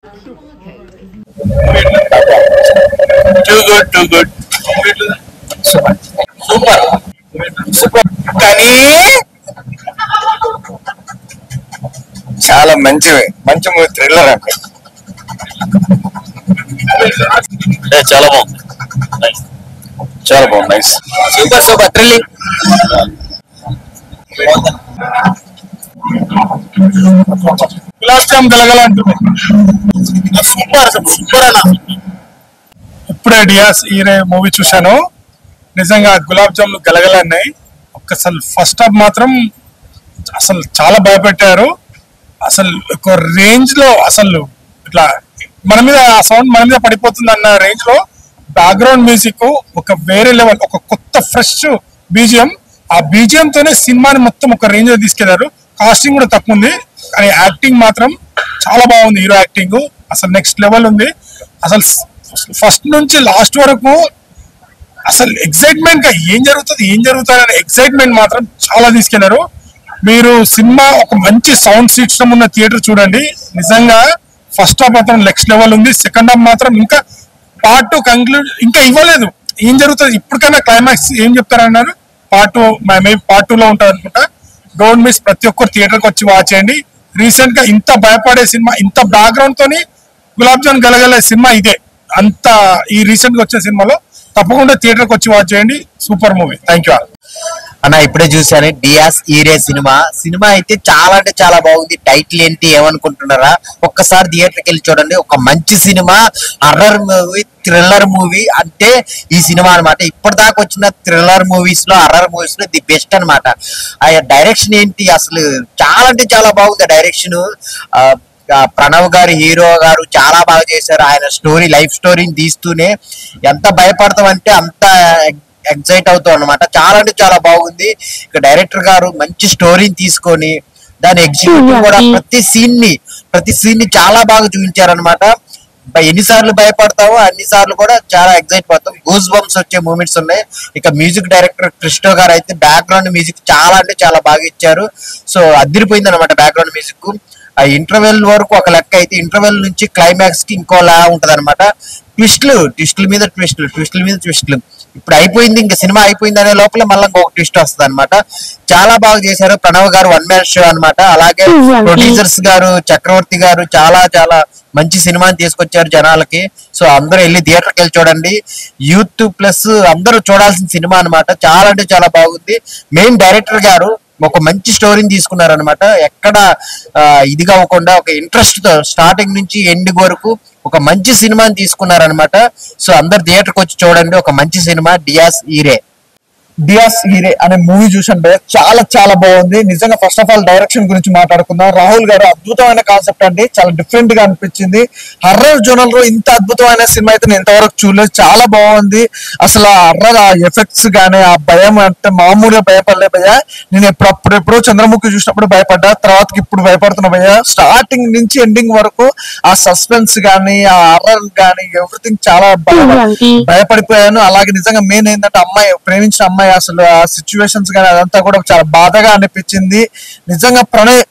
Too good, too good. Super, super, super. కానీ చాలా మంచి మూవీ, థ్రిల్లర్ అంటే చాలా బాగుంది, చాలా బాగుంది, nice, super super thrilling. Gulab jam గలగల అంటుంది, సూపర్ సూపర్ అన్న. ఇప్పుడే డియాస్ హీరో మూవీ చూశాను, నిజంగా గులాబ్ జాములు గలగలన్నాయి. అసలు ఫస్ట్ హాఫ్ మాత్రం అసలు చాలా భయపెట్టారు. అసలు ఒక రేంజ్ లో అసలు ఇట్లా మన మీద ఆ సౌండ్ మన మీద పడిపోతుంది అన్న రేంజ్ లో బ్యాక్గ్రౌండ్ మ్యూజిక్ ఒక వేరే లెవెల్, ఒక కొత్త ఫ్రెష్ బీజిఎం. ఆ బీజిఎం తోనే సినిమాని మొత్తం ఒక రేంజ్ లో తీసుకెళ్లారు. కాస్టింగ్ కూడా తక్కువ ఉంది, కానీ యాక్టింగ్ మాత్రం చాలా బాగుంది. హీరో యాక్టింగ్ అసలు నెక్స్ట్ లెవెల్ ఉంది. అసలు ఫస్ట్ నుంచి లాస్ట్ వరకు అసలు ఎక్సైట్మెంట్ గా ఏం జరుగుతుంది అనే ఎక్సైట్మెంట్ మాత్రం చాలా తీసుకెళ్లారు. మీరు సినిమా ఒక మంచి సౌండ్ సిస్టమ్ ఉన్న థియేటర్ చూడండి. నిజంగా ఫస్ట్ హాఫ్ మాత్రం నెక్స్ట్ లెవెల్ ఉంది. సెకండ్ హాఫ్ మాత్రం ఇంకా పార్ట్ 2 కంక్లూడ్ ఇంకా ఇవ్వలేదు. ఏం జరుగుతుంది ఇప్పటికైనా క్లైమాక్స్ ఏం చెప్తారన్నారు. పార్ట్ 2 మేబీ పార్ట్ 2 లో ఉంటుంది అనుకుంటా. డోంట్ మిస్, ప్రతి ఒక్కరు థియేటర్కి వచ్చి వాచ్ చేయండి. రీసెంట్ గా ఇంత భయపడే సినిమా, ఇంత బ్యాక్గ్రౌండ్ తోని గులాబ్ జామ్ గలగలే సినిమా ఇదే. అంత ఈ రీసెంట్ గా వచ్చే సినిమాలో తప్పకుండా థియేటర్కి వచ్చి వాచ్ చేయండి. Super movie. థ్యాంక్ యూ అన్న. ఇప్పుడే చూసాను డియాస్ హీరే సినిమా అయితే చాలా అంటే చాలా బాగుంది. టైటిల్ ఏంటి ఏమనుకుంటున్నారా? ఒక్కసారి థియేటర్కి వెళ్ళి చూడండి. ఒక మంచి cinema, horror movie, thriller movie అంటే ఈ సినిమా అనమాట. ఇప్పటిదాకా వచ్చిన థ్రిల్లర్ మూవీస్ లో, హర్రర్ మూవీస్ లో ది బెస్ట్ అనమాట. ఆ డైరెక్షన్ ఏంటి అసలు చాలా అంటే చాలా బాగుంది. డైరెక్షన్ ప్రణవ్ గారు, హీరో గారు చాలా బాగా చేశారు. ఆయన స్టోరీ, లైఫ్ స్టోరీని తీస్తూనే ఎంత భయపడతాం అంటే అంత ఎగ్జైట్ అవుతాం అనమాట. చాలా అంటే చాలా బాగుంది. ఇక డైరెక్టర్ గారు మంచి స్టోరీని తీసుకొని దాని ఎగ్జిక్యూటివ్ కూడా ప్రతి సీన్ ని చాలా బాగా చూపించారనమాట. ఎన్నిసార్లు భయపడతావో అన్నిసార్లు కూడా చాలా ఎగ్జైట్ పడతాం. గూస్ బంప్స్ వచ్చే మూమెంట్స్ ఉన్నాయి. ఇక మ్యూజిక్ డైరెక్టర్ క్రిస్టో గారు అయితే బ్యాక్గ్రౌండ్ మ్యూజిక్ చాలా అంటే చాలా బాగా ఇచ్చారు. సో అదిరిపోయింది అనమాట బ్యాక్గ్రౌండ్ మ్యూజిక్. ఆ ఇంటర్వెల్ వరకు ఒక లెక్క అయితే, ఇంటర్వెల్ నుంచి క్లైమాక్స్ కి ఇంకోలా ఉంటది అనమాట. ట్విస్టుల మీద ట్విస్టులు. ఇప్పుడు అయిపోయింది, ఇంకా సినిమా అయిపోయింది అనే లోపల మళ్ళీ ఇంకొక ట్విస్ట్ వస్తుంది అనమాట. చాలా బాగా చేశారు. ప్రణవ్ గారు 1 man షో అనమాట. అలాగే ప్రొడ్యూసర్స్ గారు, చక్రవర్తి గారు చాలా చాలా మంచి సినిమాని తీసుకొచ్చారు జనాలకి. సో అందరూ వెళ్ళి థియేటర్కి వెళ్ళి చూడండి. యూత్ ప్లస్ అందరూ చూడాల్సిన సినిమా అనమాట. చాలా అంటే చాలా బాగుంది. మెయిన్ డైరెక్టర్ గారు ఒక మంచి స్టోరీని తీసుకున్నారనమాట. ఎక్కడ ఇదిగా అవ్వకుండా ఒక ఇంట్రెస్ట్ తో స్టార్టింగ్ నుంచి ఎండింగ్ వరకు ఒక మంచి సినిమాని తీసుకున్నారనమాట. సో అందరు థియేటర్కి వచ్చి చూడండి. ఒక మంచి సినిమా డియాస్ హీరే అనే మూవీ చూసాను భయ్య, చాలా చాలా బాగుంది. నిజంగా ఫస్ట్ ఆఫ్ ఆల్ డైరెక్షన్ గురించి మాట్లాడుకుందాం. రాహుల్ గారు అద్భుతమైన కాన్సెప్ట్ అండి, చాలా డిఫరెంట్ గా అనిపించింది. హర్రర్ జోనల్ లో ఇంత అద్భుతమైన సినిమా అయితే నేను ఇంతవరకు చూడలేదు. చాలా బాగుంది. అసలు ఆ హర్రర్, ఆ ఎఫెక్ట్స్ గానీ, ఆ భయం అంటే మామూలుగా భయపడలే భయ్య. నేను ఎప్పుడో చంద్రముఖి చూసినప్పుడు భయపడ్డా, తర్వాతకి ఇప్పుడు భయపడుతున్నా భయ్య. స్టార్టింగ్ నుంచి ఎండింగ్ వరకు ఆ సస్పెన్స్ గానీ, ఆ హర్రర్ గానీ, ఎవ్రీథింగ్ చాలా భయపడిపోయాను. అలాగే నిజంగా మెయిన్ ఏంటంటే ప్రేమించిన అమ్మాయి అసలు ఆ సిచ్యువేషన్స్ కానీ అదంతా కూడా చాలా బాధగా అనిపించింది. నిజంగా ప్రణయ్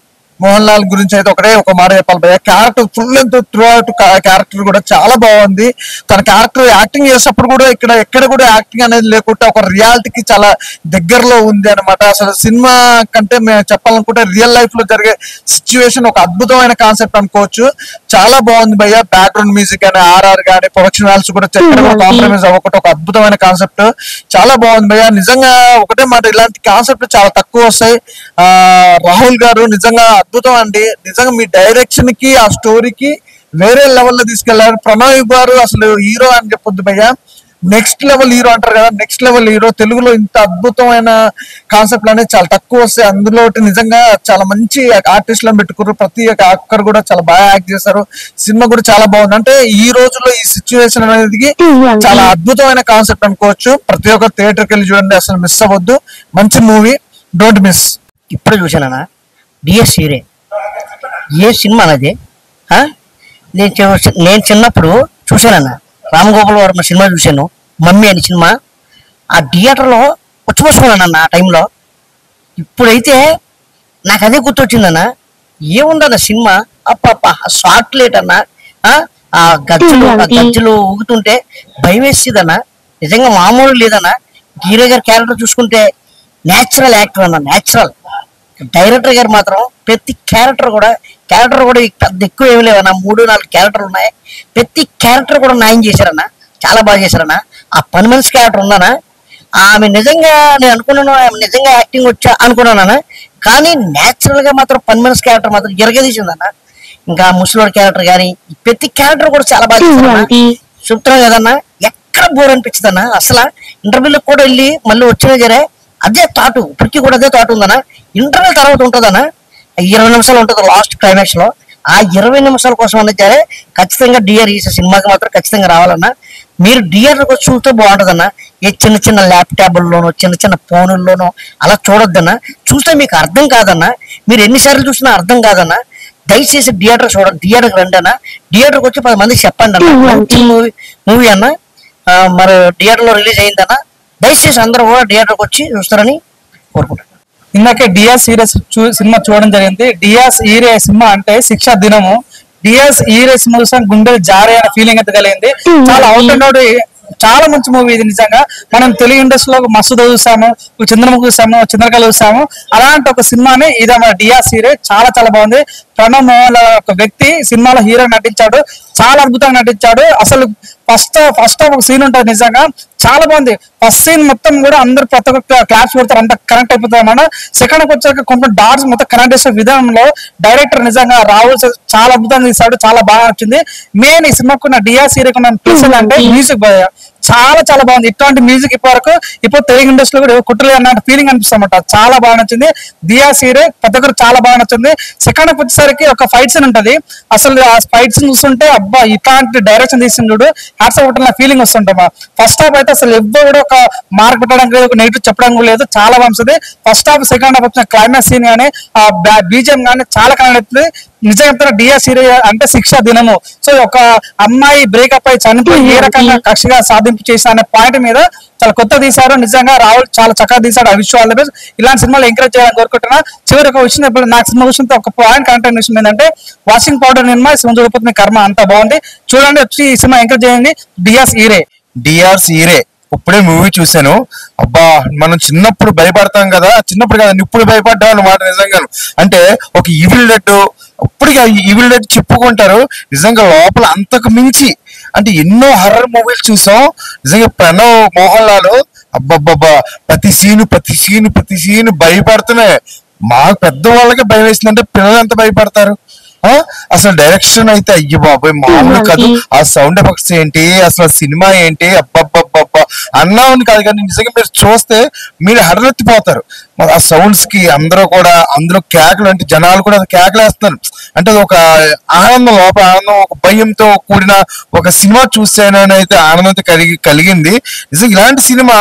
మోహన్ లాల్ గురించి అయితే ఒక మాట చెప్పాలి భయ్య. Character full and through out character కూడా చాలా బాగుంది. తన క్యారెక్టర్ యాక్టింగ్ చేసేటప్పుడు కూడా ఎక్కడ కూడా యాక్టింగ్ అనేది లేకుండా ఒక రియాలిటీకి చాలా దగ్గరలో ఉంది అనమాట. అసలు సినిమా కంటే మేము చెప్పాలనుకుంటే రియల్ లైఫ్ లో జరిగే సిచ్యువేషన్ ఒక అద్భుతమైన కాన్సెప్ట్ అనుకోవచ్చు. చాలా బాగుంది భయ్య. బ్యాక్గ్రౌండ్ మ్యూజిక్ కానీ, ఆర్ఆర్ కానీ, ప్రొడక్షన్ వాల్స్ కూడా కాంప్రమైజ్ అవ్వకుండా ఒక అద్భుతమైన కాన్సెప్ట్. చాలా బాగుంది భయ్య. నిజంగా ఒకటే మాట, ఇలాంటి కాన్సెప్ట్ చాలా తక్కువ వస్తాయి. రాహుల్ గారు నిజంగా అద్భుతం అండి. నిజంగా మీ డైరెక్షన్ కి, ఆ స్టోరీకి వేరే లెవెల్లో తీసుకెళ్లారు. ప్రణవ్ గారు అసలు హీరో అని చెప్పొద్దు భయ్య, నెక్స్ట్ లెవెల్ హీరో అంటారు కదా, నెక్స్ట్ లెవెల్ హీరో. తెలుగులో ఇంత అద్భుతమైన కాన్సెప్ట్లు అనేది చాలా తక్కువ వస్తాయి. అందులో నిజంగా చాలా మంచి ఆర్టిస్టులను పెట్టుకున్నారు. ప్రతి ఒక్క యాక్టర్ కూడా చాలా బాగా యాక్ట్ చేశారు. సినిమా కూడా చాలా బాగుంది. అంటే ఈ రోజుల్లో ఈ సిచ్యువేషన్ అనేది చాలా అద్భుతమైన కాన్సెప్ట్ అనుకోవచ్చు. ప్రతి ఒక్క థియేటర్కి వెళ్ళి చూడండి, అసలు మిస్ అవ్వద్దు. మంచి మూవీ, డోంట్ మిస్. ఇప్పుడు చూసానా డిఎస్ హీరే ఏ సినిమా అన్నది? నేను చిన్నప్పుడు చూశానన్న రామ్ గోపాల్ వర్మ సినిమా చూశాను, మమ్మీ అని సినిమా. ఆ థియేటర్లో వచ్చిపోసుకున్నానన్న ఆ టైంలో. ఇప్పుడైతే నాకు అదే గుర్తొచ్చిందన్న. ఏముందన్న సినిమా, అప్ప షార్ట్ లేట్ అన్న, ఆ గజ్జలు ఊగుతుంటే భయం వేసేదన్న. నిజంగా మామూలు లేదన్న. హీరో గారి క్యారెక్టర్ చూసుకుంటే నేచురల్ యాక్టర్ అన్న, నేచురల్. డైరెక్టర్ గారు మాత్రం ప్రతి క్యారెక్టర్ కూడా పెద్ద ఎక్కువ ఏమి లేవన్నా, 3-4 క్యారెక్టర్లు ఉన్నాయి. ప్రతి క్యారెక్టర్ కూడా న్యాయం చేశారన్న, చాలా బాగా చేశారన్న. ఆ పని మనిషి క్యారెక్టర్ ఉందన్నా, ఆమె నిజంగా నేను అనుకున్నాను ఆమె నిజంగా యాక్టింగ్ వచ్చా అనుకున్నానన్న. కానీ నేచురల్ గా మాత్రం పని మనిషి క్యారెక్టర్ మాత్రం ఎరగదీసిందన్న. ఇంకా ముసలోడి క్యారెక్టర్ కానీ ప్రతి క్యారెక్టర్ కూడా చాలా బాగా చేశారన్న. చెప్తున్నాను కదన్నా, ఎక్కడ బోర్ అనిపించదన్నా. అసలు ఇంటర్వ్యూలకు కూడా వెళ్ళి మళ్ళీ వచ్చిన జరే అదే థాటు, ఇప్పటికీ కూడా అదే థాట్ ఉందన్నా. ఇంటర్వ్యూ తర్వాత ఉంటుందన్నా, 20 నిమిషాలు ఉంటుంది లాస్ట్ క్లైమాక్స్ లో. ఆ 20 నిమిషాల కోసం అన్నది ఖచ్చితంగా డిఆర్ ఈ సినిమాకి మాత్రం ఖచ్చితంగా రావాలన్నా. మీరు థియేటర్ వచ్చి చూస్తే బాగుంటుందన్న. ఏ చిన్న చిన్న ల్యాప్టాప్ల్లోనో చిన్న ఫోనుల్లోనో అలా చూడొద్దన్నా. చూస్తే మీకు అర్థం కాదన్నా, మీరు ఎన్నిసార్లు చూసినా అర్థం కాదన్నా. దయచేసి థియేటర్ చూడండి, థియేటర్కి రండి అన్న. థియేటర్కి వచ్చి 10 మందికి చెప్పండి అన్న, మంచి మూవీ అన్న. మరి థియేటర్లో రిలీజ్ అయిందన్న. దయచేసి అందరూ కూడా థియేటర్కి వచ్చి చూస్తారని కోరుకుంటున్నాను. ఇందాకే డియాస్ ఈరే సినిమా చూడడం జరిగింది. డియాస్ ఈరే సినిమా అంటే శిక్షా దినము. డియాస్ ఈరే సినిమా చూసాం, గుండెలు జారే అనే ఫీలింగ్ అయితే కలిగింది. చాలా అవుట్ అండ్ అవుట్ చాలా మంచి మూవీ ఇది. నిజంగా మనం తెలుగు ఇండస్ట్రీలో మసూద చూసాము, చంద్రముఖి చూసాము, చంద్రకళ చూసాము. అలాంటి ఒక సినిమాని ఇది మన డియాస్ ఈరే చాలా చాలా బాగుంది. ప్రణవ్ మోహన్ ఒక వ్యక్తి సినిమాలో హీరో నటించాడు, చాలా అద్భుతంగా నటించాడు. అసలు ఫస్ట్ ఒక సీన్ ఉంటుంది, నిజంగా చాలా బాగుంది. ఫస్ట్ సీన్ మొత్తం కూడా అందరు ప్రతి ఒక్క క్లాప్స్ కొడతారు, అంత కనెక్ట్ అయిపోతారు అన్నమాట. సెకండ్ వచ్చాక కొంచెం డాట్స్ మొత్తం కనెక్ట్ చేసే విధానంలో డైరెక్టర్ నిజంగా రాహుల్ చాలా అద్భుతంగా తీశాడు, చాలా బాగా నచ్చింది. మెయిన్ ఈ సినిమాకు నా డిఆర్ సీరియల్ ప్లస్ అంటే మ్యూజిక్ చాలా చాలా బాగుంది. ఇట్లాంటి మ్యూజిక్ ఇప్పుడు తెలుగు ఇండస్ట్రీలో కూడా కుట్రలే అన్న ఫీలింగ్ అనిపిస్తామట. చాలా బాగా నచ్చింది డిఆర్ సీరియల్, ప్రతి ఒక్కరు చాలా బాగా నచ్చింది. సెకండ్ వచ్చేసరికి ఒక ఫైట్ సీన్ ఉంటది. అసలు ఆ ఫైట్ సీన్ చూస్తుంటే అబ్బా ఇట్లాంటి డైరెక్షన్ తీసిండు హ్యాట్స్ ఆఫ్ ఫీలింగ్ వస్తుంటామా. ఫస్ట్ హాఫ్ అయితే అసలు ఎవ్వరు కూడా ఒక మార్క్ పెట్టడానికి లేదు, ఒక నెగిటివ్ చెప్పడం కూడా లేదు, చాలా బాగుంది. ఫస్ట్ హాఫ్ సెకండ్ హాఫ్ వచ్చిన క్లైమాక్స్ సీన్ కానీ ఆ బీజిఎం కానీ చాలా కనెక్ట్ అవుతుంది. నిజంగా చెప్తారా డిఆర్ సీరియల్ అంటే శిక్ష దినము. సో ఒక అమ్మాయి బ్రేకప్ అయి చనిపోయి ఏ రకంగా కక్షగా సాధింపు చేసిన అనే పాయింట్ మీద చాలా కొత్త తీశారు. నిజంగా రాహుల్ చాలా చక్కగా తీశాడు. ఆ విషయాలు ఇలాంటి సినిమాలు ఎంకరేజ్ చేయాలని కోరుకుంటున్నా. చివరి ఒక విషయం నాకు సినిమా విషయంతో ఒక పాయింట్ కనెక్ట్ విషయం ఏంటంటే వాషింగ్ పౌడర్ నిర్మా సినిమా చూడకపోతే కర్మ, అంతా బాగుంది. చూడండి, వచ్చి ఈ సినిమా ఎంకరేజ్ చేయండి. డిఆర్ ఈరే ఇప్పుడే మూవీ చూశాను. అబ్బా మనం చిన్నప్పుడు భయపడతాం కదా, చిన్నప్పుడు కదా ఇప్పుడు భయపడ్డాం అన్నమాట. నిజంగా అంటే ఒక ఈవిల్ డెడ్ ఇప్పటికీ ఈవిల్ డెడ్ చెప్పుకుంటారు. నిజంగా లోపల అంతకు మించి అంటే ఎన్నో హర్రర్ మూవీలు చూసాం. నిజంగా ప్రణవ్ మోహన్ లాల్ అబ్బబ్బబ్బా ప్రతి సీను భయపడుతున్నాయి. మా పెద్దవాళ్ళకే భయం వేసిందంటే పిల్లలు ఎంత భయపడతారు. అసలు డైరెక్షన్ అయితే అయ్యి బాబాయ్ మామూలు కాదు. ఆ సౌండ్ ఎఫెక్ట్స్ ఏంటి, అసలు సినిమా ఏంటి, అబ్బబ్బబ్బబ్బా అన్నామని కాదు కానీ నిజంగా మీరు చూస్తే మీరు హడలెత్తిపోతారు. ఆ సౌండ్స్ కి అందులో కేకలు అంటే జనాలు కూడా కేకలు వేస్తున్నారు. అంటే అది ఒక ఆనందం, లోపల ఆనందం, ఒక భయంతో కూడిన ఒక సినిమా చూసానని అయితే ఆనందం అయితే కలిగింది. నిజంగా ఇలాంటి సినిమా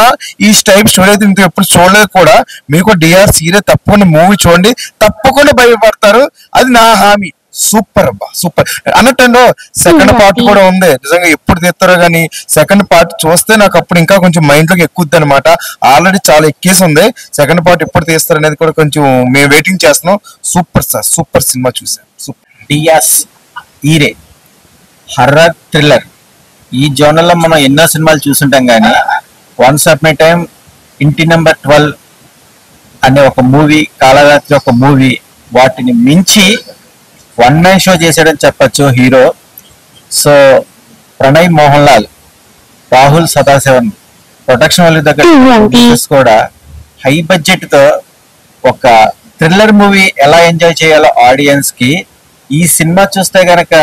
ఈ టైప్ స్టోరీ అయితే ఇంత ఎప్పుడు చూడలేదు కూడా. మీకు డిఆర్ సీరియల్ తప్పకుండా మూవీ చూడండి, తప్పకుండా భయపడతారు, అది నా హామీ. సూపర్ అబ్బా సూపర్ అన్నట్టు సెకండ్ పార్ట్ కూడా ఉంది. నిజంగా ఎప్పుడు తీస్తారో కానీ సెకండ్ పార్ట్ చూస్తే నాకు అప్పుడు ఇంకా కొంచెం మైండ్ లోకి ఎక్కుద్ది అనమాట. ఆల్రెడీ చాలా ఎక్కేసి ఉంది. సెకండ్ పార్ట్ ఎప్పుడు తీస్తారు అనేది కూడా కొంచెం మేము వెయిటింగ్ చేస్తున్నాం. సూపర్ సార్, సూపర్ సినిమా చూసాం. సూపర్. డియాస్ ఈరే హర్రర్ థ్రిల్లర్ ఈ జోనర్ లో మనం ఎన్నో సినిమాలు చూసుంటాం కానీ వన్స్ అప్ మై టైం ఇంటి నెంబర్ 12 అనే ఒక మూవీ, కాళరాత్రి ఒక మూవీ, వాటిని మించి వన్ మ్యాన్ షో చేశాడని చెప్పచ్చు hero. So Pranay Mohan Lal, Rahul Sadasivan production వాళ్ళ దగ్గర కూడా హై బడ్జెట్ తో ఒక థ్రిల్లర్ మూవీ ఎలా ఎంజాయ్ చేయాలో ఆడియన్స్ కి ఈ సినిమా చూస్తే గనక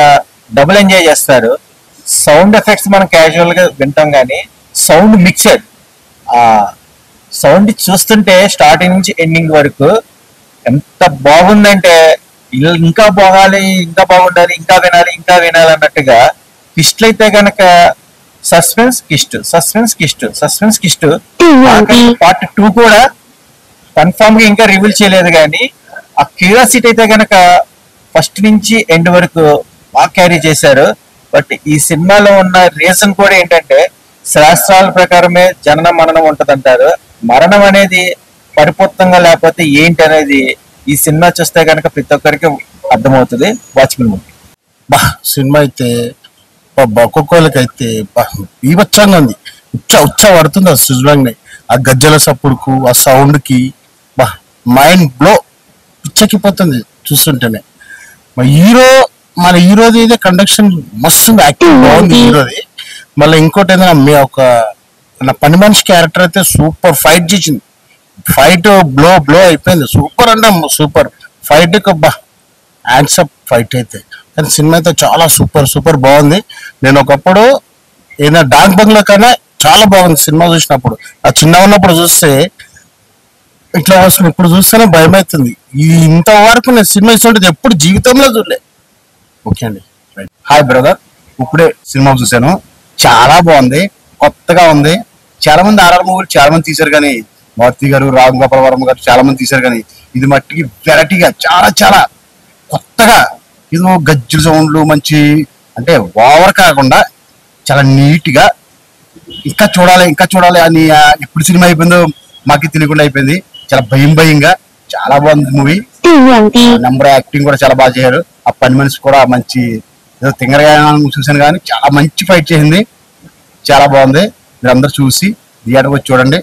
డబుల్ ఎంజాయ్ చేస్తారు. సౌండ్ ఎఫెక్ట్స్ మనం క్యాజువల్ గా వింటాం కానీ సౌండ్ మిక్సర్, ఆ సౌండ్ చూస్తుంటే స్టార్టింగ్ నుంచి ఎండింగ్ వరకు ఎంత బాగుందంటే ఇంకా బాగాలి, ఇంకా బాగుండాలి, ఇంకా వినాలి అన్నట్టుగా. ట్విస్ట్లు అయితే గనక సస్పెన్స్ కిస్ట్ పార్ట్ 2 కూడా కన్ఫర్మ్ గా ఇంకా రివీల్ చేయలేదు కానీ ఆ క్యూరియాసిటీ అయితే గనక ఫస్ట్ నుంచి ఎండ్ వరకు బాగా క్యారీ చేశారు. బట్ ఈ సినిమాలో ఉన్న రీజన్ కూడా ఏంటంటే శాస్త్రాల ప్రకారమే జనన మరణం ఉంటదంటారు. మరణం అనేది పరిపూర్ణంగా లేకపోతే ఏంటి అనేది ఈ సినిమా చూస్తే కనుక ప్రతి ఒక్కరికి అర్థమవుతుంది. Watchman movie. బా సినిమా అయితే ఒక్కొక్కళ్ళకైతే బీభత్సంగా ఉంది. ఉచ్చ పడుతుంది ఆ సిజ్వాంగ్ ఆ గజ్జల సప్పుడుకు ఆ సౌండ్ కి బా మైండ్ బ్లో పిచ్చెక్కిపోతుంది చూస్తుంటేనే. మన హీరోది అయితే కండక్షన్ మస్తు యాక్టింగ్ బాగుంది హీరోది. మళ్ళీ ఇంకోటి ఏంటంటే మీ నా పని మనిషి క్యారెక్టర్ అయితే సూపర్ ఫైట్ చేసింది. ఫైట్ బ్లో అయిపోయింది. సూపర్ అంటే సూపర్ ఫైట్ బా హ్యాండ్సప్ ఫైట్ అయితే. కానీ సినిమా అయితే చాలా సూపర్ బాగుంది. నేను ఒకప్పుడు ఏదైనా డాక్ బంగ్లా కన్నా చాలా బాగుంది సినిమా చూసినప్పుడు. ఆ చిన్న ఉన్నప్పుడు చూస్తే ఇట్లా వస్తుంది, ఇప్పుడు చూస్తేనే భయం అవుతుంది. ఇంతవరకు నేను సినిమా ఇస్తుంటే ఎప్పుడు జీవితంలో చూడలే. ఓకే అండి, హాయ్ బ్రదర్. ఇప్పుడే సినిమా చూశాను, చాలా బాగుంది, కొత్తగా ఉంది. చాలా మంది ఆర్ఆర్ మూవీలు చాలా మంది తీశారు కానీ, మారుతి గారు, రామ్ గోపాల్ వర్మ గారు చాలా మంది తీశారు కానీ, ఇది మట్టికి వెరైటీగా చాలా కొత్తగా ఏదో గజ్జల సౌండ్లు మంచి అంటే ఓవర్ కాకుండా చాలా నీట్ గా ఇంకా చూడాలి అని ఎప్పుడు సినిమా అయిపోయిందో మాకు తెలియకుండా అయిపోయింది. చాలా భయంగా చాలా బాగుంది మూవీ. నెంబర్ యాక్టింగ్ కూడా చాలా బాగా చేశారు. ఆ పని మనిషి కూడా మంచి ఏదో తింగరగా చూశాను కానీ చాలా మంచి ఫైట్ చేసింది, చాలా బాగుంది. మీరు అందరు చూసి థియేటర్కి వచ్చి చూడండి.